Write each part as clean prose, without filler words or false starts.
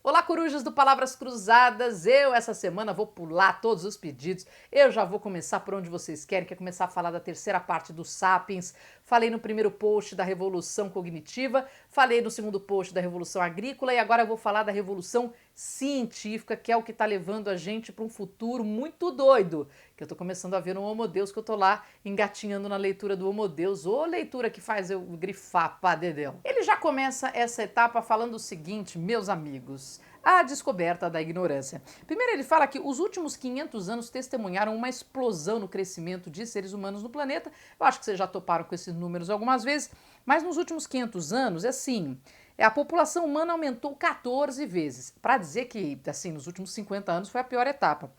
Olá, corujas do Palavras Cruzadas. Eu, essa semana, vou pular todos os pedidos. Eu já vou começar por onde vocês querem, que é começar a falar da terceira parte do Sapiens. Falei no primeiro post da Revolução Cognitiva, falei no segundo post da Revolução Agrícola e agora eu vou falar da Revolução Científica, que é o que está levando a gente para um futuro muito doido, que eu estou começando a ver no Homo Deus, que eu estou lá engatinhando na leitura do Homo Deus, ou leitura que faz eu grifar, pá, dedéu. Ele já começa essa etapa falando o seguinte, meus amigos: a descoberta da ignorância. Primeiro ele fala que os últimos 500 anos testemunharam uma explosão no crescimento de seres humanos no planeta. Eu acho que vocês já toparam com esses números algumas vezes, mas nos últimos 500 anos, é assim, a população humana aumentou 14 vezes. Para dizer que, assim, nos últimos 50 anos foi a pior etapa.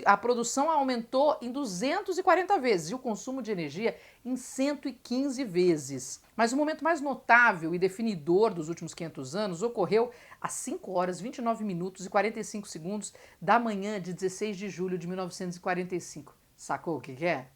A produção aumentou em 240 vezes e o consumo de energia em 115 vezes. Mas o momento mais notável e definidor dos últimos 500 anos ocorreu às 5 horas, 29 minutos e 45 segundos da manhã de 16 de julho de 1945. Sacou o que é?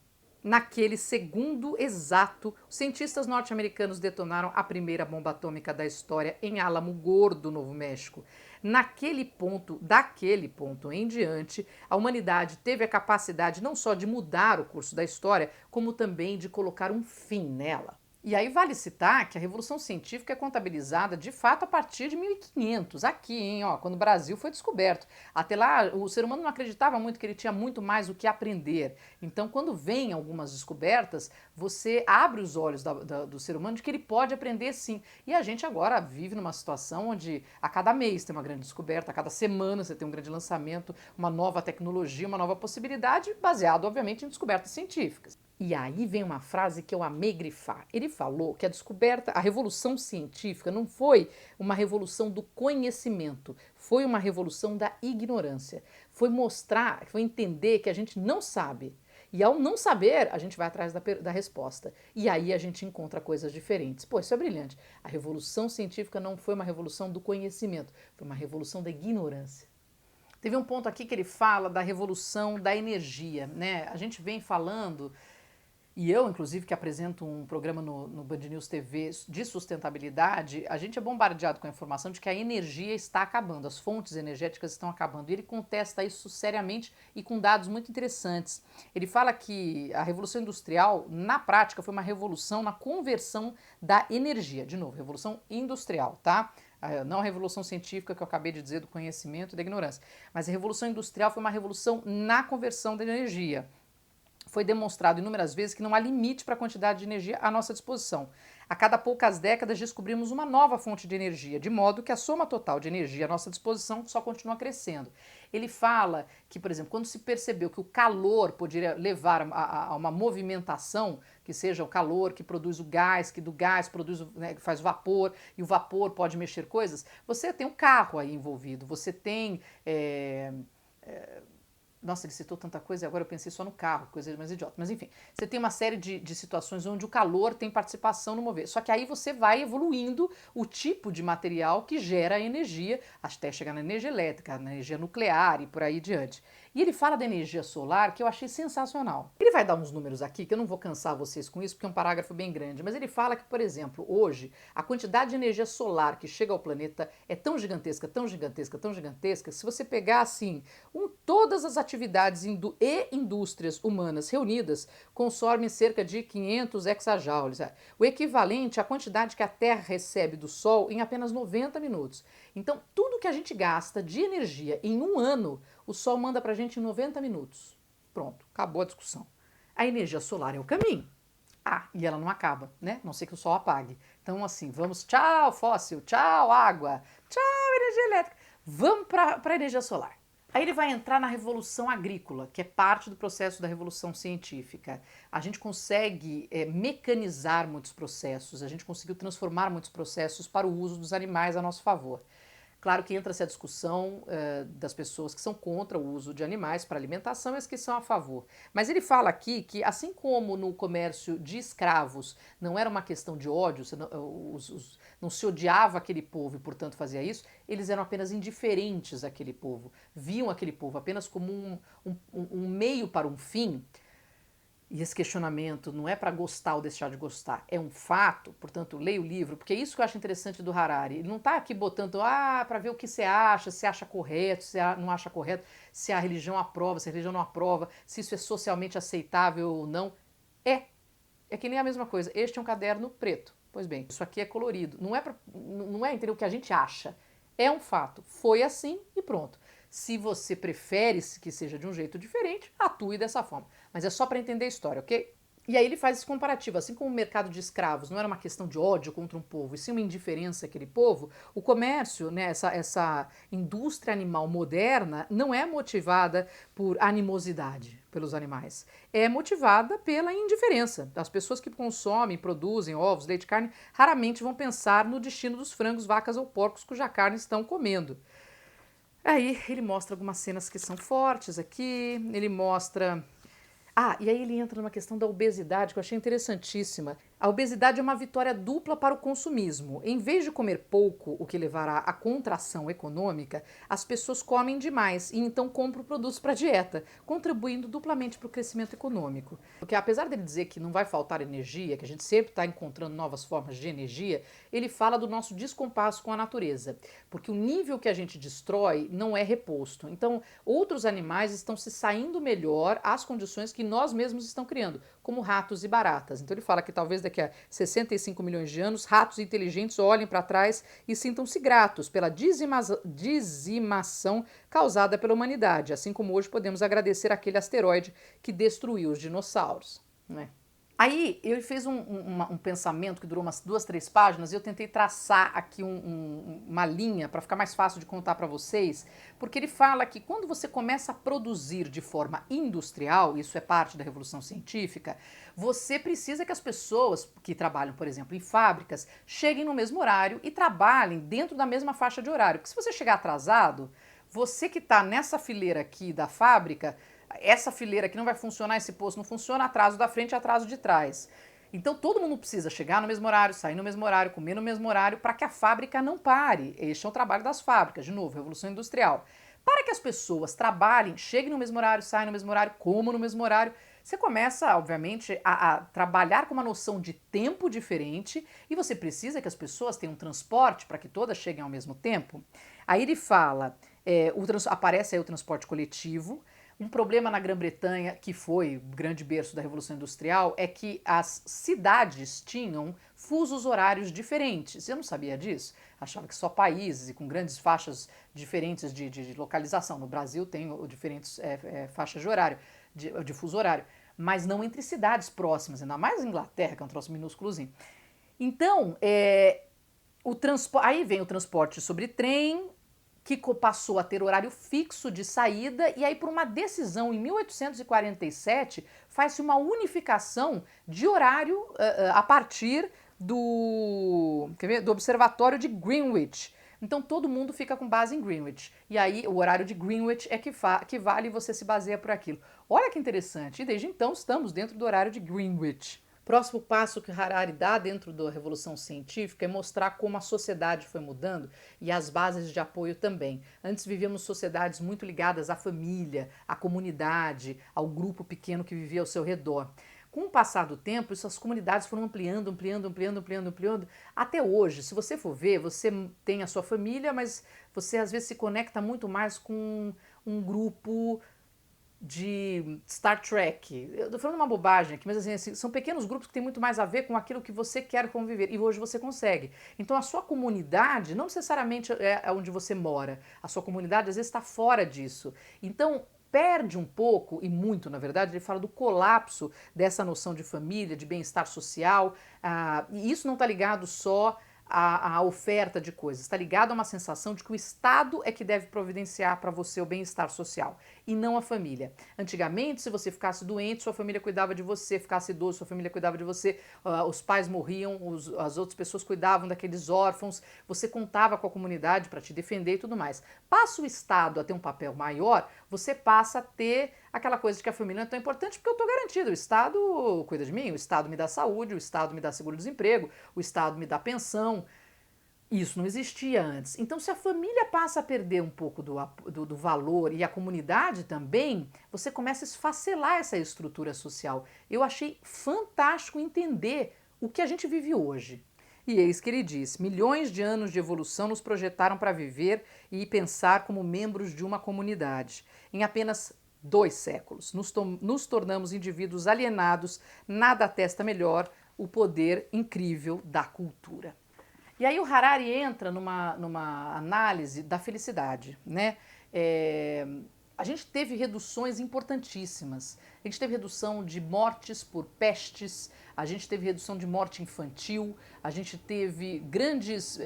Naquele segundo exato, os cientistas norte-americanos detonaram a primeira bomba atômica da história em Álamo Gordo, Novo México. Daquele ponto em diante, a humanidade teve a capacidade não só de mudar o curso da história, como também de colocar um fim nela. E aí vale citar que a Revolução Científica é contabilizada de fato a partir de 1500, aqui, hein, ó, quando o Brasil foi descoberto. Até lá, o ser humano não acreditava muito que ele tinha muito mais o que aprender. Então, quando vem algumas descobertas, você abre os olhos do ser humano de que ele pode aprender sim. E a gente agora vive numa situação onde a cada mês tem uma grande descoberta, a cada semana você tem um grande lançamento, uma nova tecnologia, uma nova possibilidade, baseado, obviamente, em descobertas científicas. E aí vem uma frase que eu amei grifar. Ele falou que a revolução científica não foi uma revolução do conhecimento, foi uma revolução da ignorância. Foi entender que a gente não sabe. E ao não saber, a gente vai atrás da resposta. E aí a gente encontra coisas diferentes. Pô, isso é brilhante. A revolução científica não foi uma revolução do conhecimento, foi uma revolução da ignorância. Teve um ponto aqui que ele fala da revolução da energia, né? A gente vem falando, e eu, inclusive, que apresento um programa no Band News TV de sustentabilidade, a gente é bombardeado com a informação de que a energia está acabando, as fontes energéticas estão acabando. E ele contesta isso seriamente e com dados muito interessantes. Ele fala que a Revolução Industrial, na prática, foi uma revolução na conversão da energia. De novo, Revolução Industrial, tá? Não a revolução científica que eu acabei de dizer do conhecimento e da ignorância, mas a revolução industrial foi uma revolução na conversão da energia. Foi demonstrado inúmeras vezes que não há limite para a quantidade de energia à nossa disposição. A cada poucas décadas descobrimos uma nova fonte de energia, de modo que a soma total de energia à nossa disposição só continua crescendo. Ele fala que, por exemplo, quando se percebeu que o calor poderia levar a uma movimentação, que seja o calor que produz o gás, que do gás produz, né, faz vapor, e o vapor pode mexer coisas, você tem um carro aí envolvido, você tem... Nossa, ele citou tanta coisa e agora eu pensei só no carro, coisa mais idiota. Mas enfim, você tem uma série de situações onde o calor tem participação no mover. Só que aí você vai evoluindo o tipo de material que gera energia, até chegar na energia elétrica, na energia nuclear e por aí diante. E ele fala da energia solar que eu achei sensacional. Ele vai dar uns números aqui, que eu não vou cansar vocês com isso, porque é um parágrafo bem grande, mas ele fala que, por exemplo, hoje, a quantidade de energia solar que chega ao planeta é tão gigantesca, tão gigantesca, tão gigantesca, que se você pegar, assim, todas as atividades e indústrias humanas reunidas consomem cerca de 500 exajoules, o equivalente à quantidade que a Terra recebe do Sol em apenas 90 minutos. Então, tudo que a gente gasta de energia em um ano, o Sol manda pra gente em 90 minutos. Pronto, acabou a discussão. A energia solar é o caminho. Ah, e ela não acaba, né? Não sei que o Sol apague. Então, assim, vamos, tchau fóssil, tchau água, tchau energia elétrica. Vamos para a energia solar. Aí ele vai entrar na revolução agrícola, que é parte do processo da revolução científica. A gente consegue mecanizar muitos processos, a gente conseguiu transformar muitos processos para o uso dos animais a nosso favor. Claro que entra-se a discussão das pessoas que são contra o uso de animais para alimentação e as que são a favor. Mas ele fala aqui que, assim como no comércio de escravos não era uma questão de ódio, não se odiava aquele povo e, portanto, fazia isso, eles eram apenas indiferentes àquele povo, viam aquele povo apenas como um meio para um fim. E esse questionamento não é para gostar ou deixar de gostar, é um fato, portanto, leia o livro, porque é isso que eu acho interessante do Harari. Ele não está aqui botando, para ver o que você acha, se acha correto, se não acha correto, se a religião aprova, se a religião não aprova, se isso é socialmente aceitável ou não. É. É que nem a mesma coisa. Este é um caderno preto. Pois bem, isso aqui é colorido. Não é entender o que a gente acha. É um fato. Foi assim e pronto. Se você prefere que seja de um jeito diferente, atue dessa forma. Mas é só para entender a história, ok? E aí ele faz esse comparativo, assim como o mercado de escravos não era uma questão de ódio contra um povo, e sim uma indiferença àquele povo, o comércio, né, essa indústria animal moderna não é motivada por animosidade pelos animais, é motivada pela indiferença. As pessoas que consomem, produzem ovos, leite, carne, raramente vão pensar no destino dos frangos, vacas ou porcos cuja carne estão comendo. Aí ele mostra algumas cenas que são fortes aqui, ele mostra e aí ele entra numa questão da obesidade que eu achei interessantíssima. A obesidade é uma vitória dupla para o consumismo. Em vez de comer pouco, o que levará à contração econômica, as pessoas comem demais e então compram produtos para a dieta, contribuindo duplamente para o crescimento econômico. Porque apesar dele dizer que não vai faltar energia, que a gente sempre está encontrando novas formas de energia, ele fala do nosso descompasso com a natureza. Porque o nível que a gente destrói não é reposto. Então, outros animais estão se saindo melhor às condições que nós mesmos estamos criando, como ratos e baratas. Então ele fala que talvez daqui a 65 milhões de anos, ratos inteligentes olhem para trás e sintam-se gratos pela dizimação causada pela humanidade, assim como hoje podemos agradecer aquele asteroide que destruiu os dinossauros, né? Aí ele fez um pensamento que durou umas 2, 3 páginas e eu tentei traçar aqui uma linha para ficar mais fácil de contar para vocês, porque ele fala que quando você começa a produzir de forma industrial, isso é parte da revolução científica, você precisa que as pessoas que trabalham, por exemplo, em fábricas, cheguem no mesmo horário e trabalhem dentro da mesma faixa de horário. Porque se você chegar atrasado, você que está nessa fileira aqui da fábrica, essa fileira aqui não vai funcionar, esse posto não funciona, atraso da frente e atraso de trás. Então todo mundo precisa chegar no mesmo horário, sair no mesmo horário, comer no mesmo horário, para que a fábrica não pare. Este é o trabalho das fábricas, de novo, revolução industrial. Para que as pessoas trabalhem, cheguem no mesmo horário, saiam no mesmo horário, comam no mesmo horário, você começa, obviamente, a trabalhar com uma noção de tempo diferente e você precisa que as pessoas tenham transporte para que todas cheguem ao mesmo tempo. Aí ele fala, aparece aí o transporte coletivo. Um problema na Grã-Bretanha, que foi o grande berço da Revolução Industrial, é que as cidades tinham fusos horários diferentes. Eu não sabia disso. Achava que só países e com grandes faixas diferentes de localização. No Brasil tem diferentes faixas de horário, de fuso horário. Mas não entre cidades próximas, ainda mais a Inglaterra, que é um troço minúsculozinho. Então, aí vem o transporte sobre trem, que passou a ter horário fixo de saída, e aí por uma decisão em 1847 faz-se uma unificação de horário a partir do observatório de Greenwich. Então todo mundo fica com base em Greenwich. E aí o horário de Greenwich é que vale e você se baseia por aquilo. Olha que interessante, e desde então estamos dentro do horário de Greenwich. Próximo passo que Harari dá dentro da Revolução Científica é mostrar como a sociedade foi mudando e as bases de apoio também. Antes vivíamos sociedades muito ligadas à família, à comunidade, ao grupo pequeno que vivia ao seu redor. Com o passar do tempo, essas comunidades foram ampliando, até hoje. Se você for ver, você tem a sua família, mas você às vezes se conecta muito mais com um grupo de Star Trek. Eu tô falando uma bobagem aqui, mas assim, são pequenos grupos que têm muito mais a ver com aquilo que você quer conviver, e hoje você consegue. Então a sua comunidade não necessariamente é onde você mora, a sua comunidade às vezes está fora disso. Então perde um pouco, e muito na verdade, ele fala do colapso dessa noção de família, de bem-estar social, e isso não está ligado só a oferta de coisas, está ligado a uma sensação de que o Estado é que deve providenciar para você o bem-estar social e não a família. Antigamente, se você ficasse doente, sua família cuidava de você, ficasse idoso, sua família cuidava de você, os pais morriam, as outras pessoas cuidavam daqueles órfãos, você contava com a comunidade para te defender e tudo mais. Passa o Estado a ter um papel maior, você passa a ter aquela coisa de que a família não é tão importante porque eu estou garantido, o Estado cuida de mim, o Estado me dá saúde, o Estado me dá seguro-desemprego, o Estado me dá pensão. Isso não existia antes. Então, se a família passa a perder um pouco do valor e a comunidade também, você começa a esfacelar essa estrutura social. Eu achei fantástico entender o que a gente vive hoje. E eis que ele diz: milhões de anos de evolução nos projetaram para viver e pensar como membros de uma comunidade. Em apenas 2 séculos, nos tornamos indivíduos alienados, nada atesta melhor o poder incrível da cultura. E aí o Harari entra numa análise da felicidade, né? A gente teve reduções importantíssimas. A gente teve redução de mortes por pestes, a gente teve redução de morte infantil, a gente teve grandes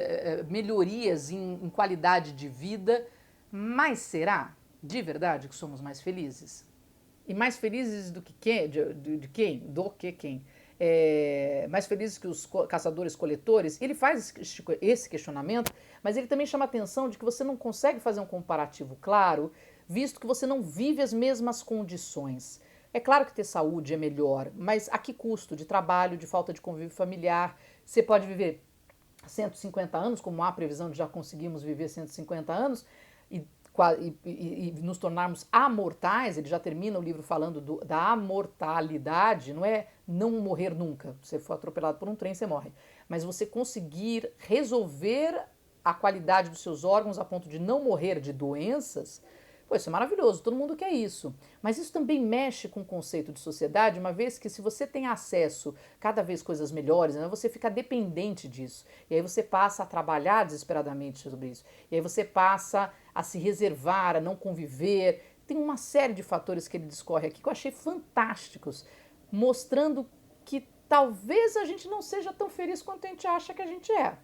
melhorias em qualidade de vida. Mas será de verdade que somos mais felizes? E mais felizes do que quem? De quem? Do que quem? Mais felizes que os caçadores-coletores? Ele faz esse questionamento, mas ele também chama a atenção de que você não consegue fazer um comparativo claro, visto que você não vive as mesmas condições. É claro que ter saúde é melhor, mas a que custo? De trabalho, de falta de convívio familiar. Você pode viver 150 anos, como há previsão de já conseguirmos viver 150 anos, e e nos tornarmos amortais. Ele já termina o livro falando da amortalidade, não é não morrer nunca. Se você for atropelado por um trem, você morre. Mas você conseguir resolver a qualidade dos seus órgãos a ponto de não morrer de doenças, pô, isso é maravilhoso, todo mundo quer isso. Mas isso também mexe com o conceito de sociedade, uma vez que se você tem acesso cada vez coisas melhores, né, você fica dependente disso. E aí você passa a trabalhar desesperadamente sobre isso. E aí você passa a se reservar, a não conviver. Tem uma série de fatores que ele discorre aqui que eu achei fantásticos, mostrando que talvez a gente não seja tão feliz quanto a gente acha que a gente é.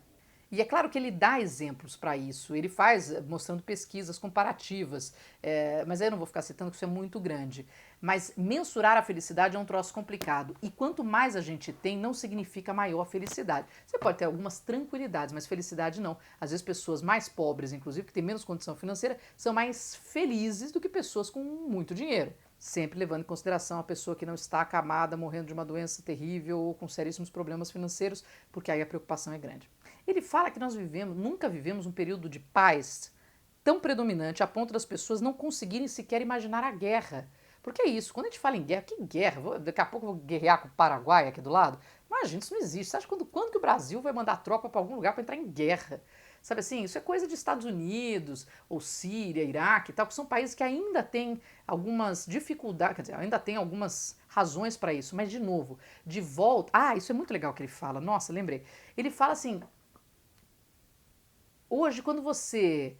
E é claro que ele dá exemplos para isso, ele faz mostrando pesquisas comparativas, mas aí eu não vou ficar citando que isso é muito grande. Mas mensurar a felicidade é um troço complicado, e quanto mais a gente tem, não significa maior felicidade. Você pode ter algumas tranquilidades, mas felicidade não. Às vezes pessoas mais pobres, inclusive, que têm menos condição financeira, são mais felizes do que pessoas com muito dinheiro. Sempre levando em consideração a pessoa que não está acamada, morrendo de uma doença terrível ou com seríssimos problemas financeiros, porque aí a preocupação é grande. Ele fala que nós nunca vivemos um período de paz tão predominante a ponto das pessoas não conseguirem sequer imaginar a guerra. Porque é isso, quando a gente fala em guerra, que guerra? Daqui a pouco eu vou guerrear com o Paraguai aqui do lado? Imagina, isso não existe. Você acha quando que o Brasil vai mandar tropa para algum lugar para entrar em guerra? Sabe assim, isso é coisa de Estados Unidos, ou Síria, Iraque e tal, que são países que ainda têm algumas dificuldades, quer dizer, ainda tem algumas razões para isso. Mas, de novo, de volta... Ah, isso é muito legal que ele fala. Nossa, lembrei. Ele fala assim, hoje, quando você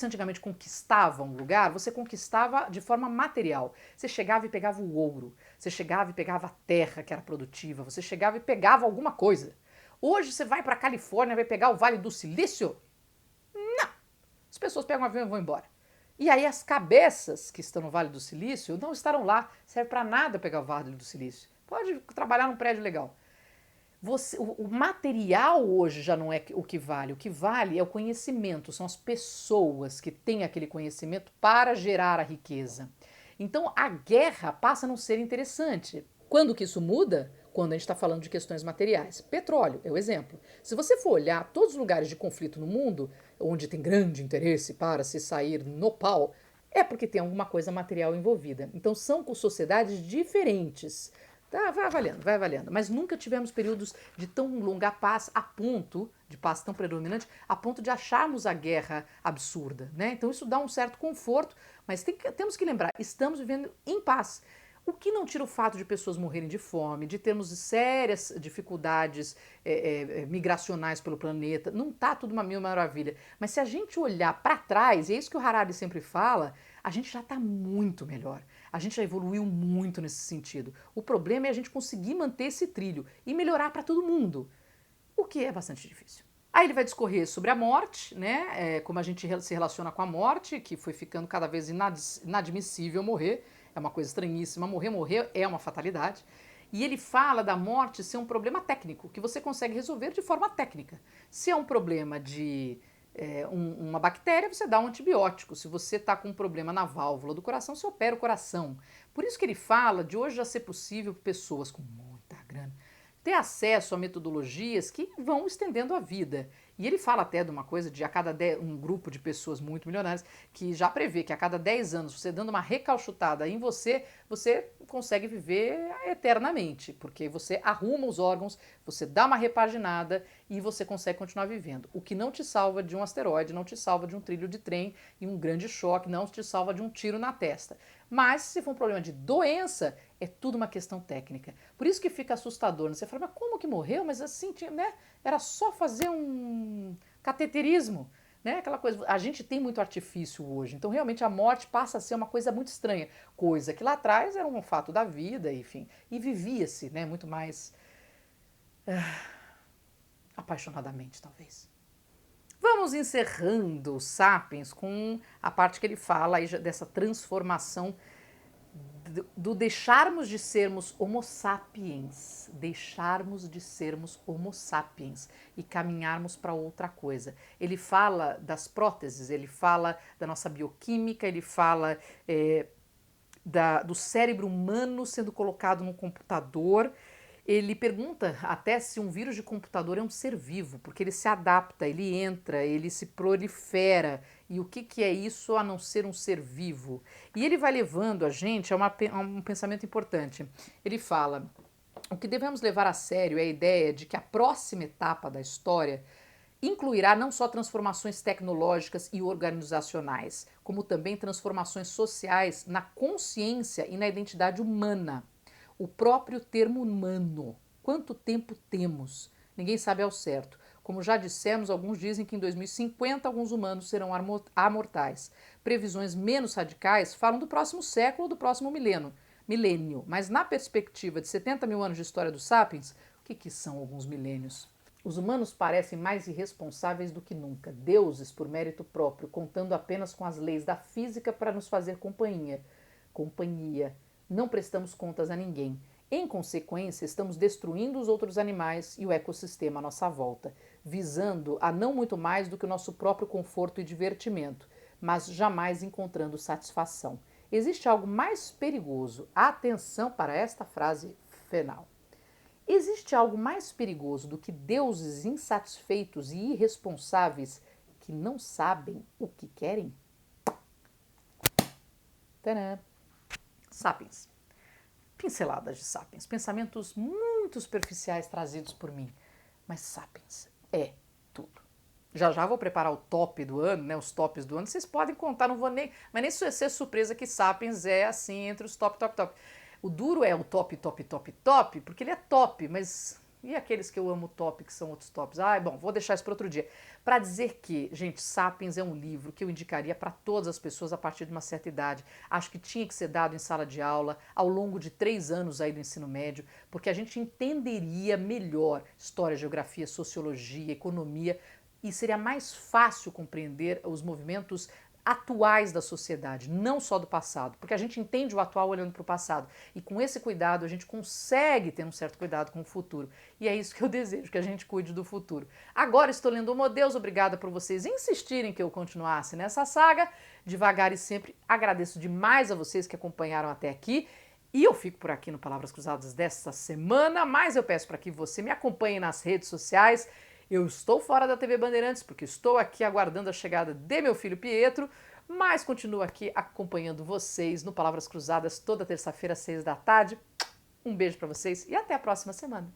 antigamente conquistava um lugar, você conquistava de forma material. Você chegava e pegava o ouro, você chegava e pegava a terra que era produtiva, você chegava e pegava alguma coisa. Hoje você vai para a Califórnia, vai pegar o Vale do Silício? Não! As pessoas pegam um avião e vão embora. E aí as cabeças que estão no Vale do Silício não estarão lá. Serve para nada pegar o Vale do Silício. Pode trabalhar num prédio legal. O material hoje já não é o que vale. O que vale é o conhecimento, são as pessoas que têm aquele conhecimento para gerar a riqueza. Então a guerra passa a não ser interessante. Quando que isso muda? Quando a gente está falando de questões materiais. Petróleo é o exemplo. Se você for olhar todos os lugares de conflito no mundo, onde tem grande interesse para se sair no pau, é porque tem alguma coisa material envolvida. Então são com sociedades diferentes. Tá, vai avaliando. Mas nunca tivemos períodos de tão longa paz a ponto, de paz tão predominante, a ponto de acharmos a guerra absurda, né? Então isso dá um certo conforto, mas temos que lembrar, estamos vivendo em paz. O que não tira o fato de pessoas morrerem de fome, de termos sérias dificuldades migracionais pelo planeta, não está tudo uma mil maravilha. Mas se a gente olhar para trás, e é isso que o Harari sempre fala, a gente já está muito melhor. A gente já evoluiu muito nesse sentido. O problema é a gente conseguir manter esse trilho e melhorar para todo mundo, o que é bastante difícil. Aí ele vai discorrer sobre a morte, né? Como a gente se relaciona com a morte, que foi ficando cada vez inadmissível morrer. É uma coisa estranhíssima. Morrer é uma fatalidade. E ele fala da morte ser um problema técnico, que você consegue resolver de forma técnica. Se é um problema de uma bactéria, você dá um antibiótico. Se você está com um problema na válvula do coração, você opera o coração. Por isso que ele fala de hoje já ser possível pessoas com muita grana ter acesso a metodologias que vão estendendo a vida. E ele fala até de uma coisa de um grupo de pessoas muito milionárias que já prevê que a cada 10 anos, você dando uma recalchutada em você, você consegue viver eternamente, porque você arruma os órgãos, você dá uma repaginada e você consegue continuar vivendo. O que não te salva de um asteroide, não te salva de um trilho de trem e um grande choque, não te salva de um tiro na testa. Mas se for um problema de doença, é tudo uma questão técnica. Por isso que fica assustador, né? Você fala, mas como que morreu? Mas assim, né? Era só fazer um cateterismo, né? Aquela coisa. A gente tem muito artifício hoje, então realmente a morte passa a ser uma coisa muito estranha, coisa que lá atrás era um fato da vida, enfim, e vivia-se, né? Muito mais apaixonadamente, talvez. Vamos encerrando o Sapiens com a parte que ele fala aí dessa transformação do deixarmos de sermos homo sapiens, deixarmos de sermos homo sapiens e caminharmos para outra coisa. Ele fala das próteses, ele fala da nossa bioquímica, ele fala do cérebro humano sendo colocado no computador. Ele pergunta até se um vírus de computador é um ser vivo, porque ele se adapta, ele entra, ele se prolifera. E o que é isso a não ser um ser vivo? E ele vai levando a gente a um pensamento importante. Ele fala: o que devemos levar a sério é a ideia de que a próxima etapa da história incluirá não só transformações tecnológicas e organizacionais, como também transformações sociais na consciência e na identidade humana. O próprio termo humano. Quanto tempo temos? Ninguém sabe ao certo. Como já dissemos, alguns dizem que em 2050 alguns humanos serão amortais. Previsões menos radicais falam do próximo século ou do próximo milênio. Mas na perspectiva de 70 mil anos de história dos sapiens, o que são alguns milênios? Os humanos parecem mais irresponsáveis do que nunca, deuses por mérito próprio, contando apenas com as leis da física para nos fazer companhia. Não prestamos contas a ninguém. Em consequência, estamos destruindo os outros animais e o ecossistema à nossa volta, visando a não muito mais do que o nosso próprio conforto e divertimento, mas jamais encontrando satisfação. Existe algo mais perigoso. Atenção para esta frase final. Existe algo mais perigoso do que deuses insatisfeitos e irresponsáveis que não sabem o que querem? Tadã! Sapiens. Pinceladas de Sapiens. Pensamentos muito superficiais trazidos por mim. Mas Sapiens é tudo. Já já vou preparar o top do ano, né? Os tops do ano. Vocês podem contar, não vou nem... Mas nem ser surpresa que Sapiens é assim entre os top. O duro é o top, porque ele é top, mas e aqueles que eu amo top, que são outros tops? Bom, vou deixar isso para outro dia. Para dizer que, gente, Sapiens é um livro que eu indicaria para todas as pessoas a partir de uma certa idade. Acho que tinha que ser dado em sala de aula ao longo de 3 anos aí do ensino médio, porque a gente entenderia melhor história, geografia, sociologia, economia, e seria mais fácil compreender os movimentos atuais da sociedade, não só do passado, porque a gente entende o atual olhando para o passado e com esse cuidado a gente consegue ter um certo cuidado com o futuro e é isso que eu desejo, que a gente cuide do futuro. Agora estou lendo Homo Deus, obrigada por vocês insistirem que eu continuasse nessa saga, devagar e sempre, agradeço demais a vocês que acompanharam até aqui e eu fico por aqui no Palavras Cruzadas desta semana, mas eu peço para que você me acompanhe nas redes sociais. Eu estou fora da TV Bandeirantes porque estou aqui aguardando a chegada de meu filho Pietro, mas continuo aqui acompanhando vocês no Palavras Cruzadas toda terça-feira às 6 da tarde. Um beijo para vocês e até a próxima semana.